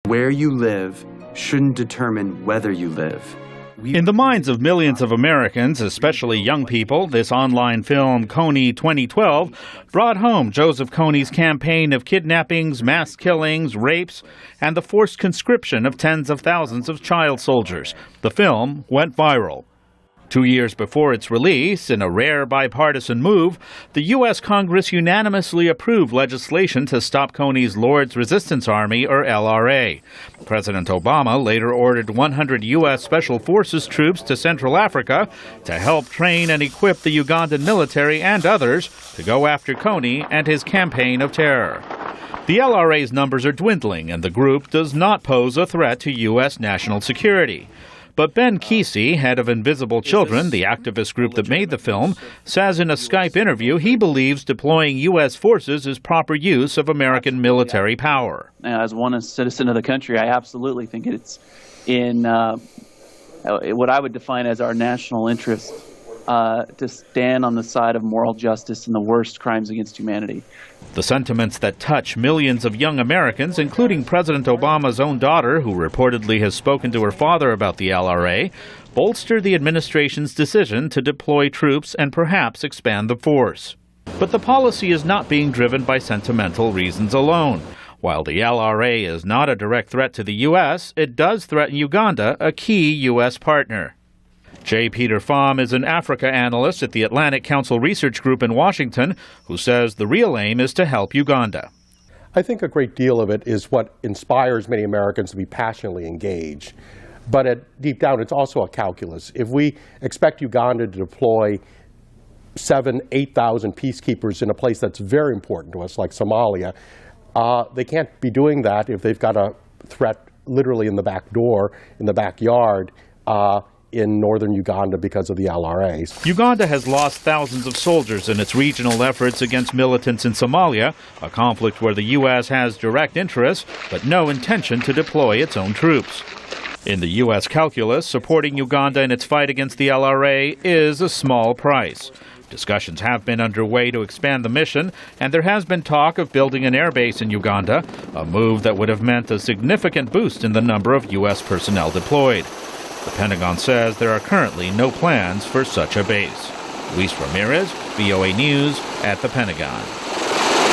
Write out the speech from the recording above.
Where you live shouldn't determine whether you live. In the minds of millions of Americans, especially young people, this online film, Kony 2012, brought home Joseph Kony's campaign of kidnappings, mass killings, rapes, and the forced conscription of tens of thousands of child soldiers. The film went viral. 2 years before its release, in a rare bipartisan move, the U.S. Congress unanimously approved legislation to stop Kony's Lord's Resistance Army, or LRA. President Obama later ordered 100 U.S. Special Forces troops to Central Africa to help train and equip the Ugandan military and others to go after Kony and his campaign of terror. The LRA's numbers are dwindling, and the group does not pose a threat to U.S. national security. But Ben Kesey, head of Invisible Children, the activist group that made the film, says in a Skype interview he believes deploying U.S. forces is proper use of American military power. As one citizen of the country, I absolutely think it's in what I would define as our national interest to stand on the side of moral justice and the worst crimes against humanity. The sentiments that touch millions of young Americans, including President Obama's own daughter, who reportedly has spoken to her father about the LRA, bolster the administration's decision to deploy troops and perhaps expand the force. But the policy is not being driven by sentimental reasons alone. While the LRA is not a direct threat to the U.S., it does threaten Uganda, a key U.S. partner. J. Peter Pham is an Africa analyst at the Atlantic Council Research Group in Washington, who says the real aim is to help Uganda. I think a great deal of it is what inspires many Americans to be passionately engaged. But deep down, it's also a calculus. If we expect Uganda to deploy 7,000 to 8,000 peacekeepers in a place that's very important to us, like Somalia, they can't be doing that if they've got a threat literally in the back door, in the backyard, in northern Uganda because of the LRAs. Uganda has lost thousands of soldiers in its regional efforts against militants in Somalia, a conflict where the U.S. has direct interest but no intention to deploy its own troops. In the U.S. calculus, supporting Uganda in its fight against the LRA is a small price. Discussions have been underway to expand the mission, and there has been talk of building an airbase in Uganda, a move that would have meant a significant boost in the number of U.S. personnel deployed. The Pentagon says there are currently no plans for such a base. Luis Ramirez, VOA News at the Pentagon.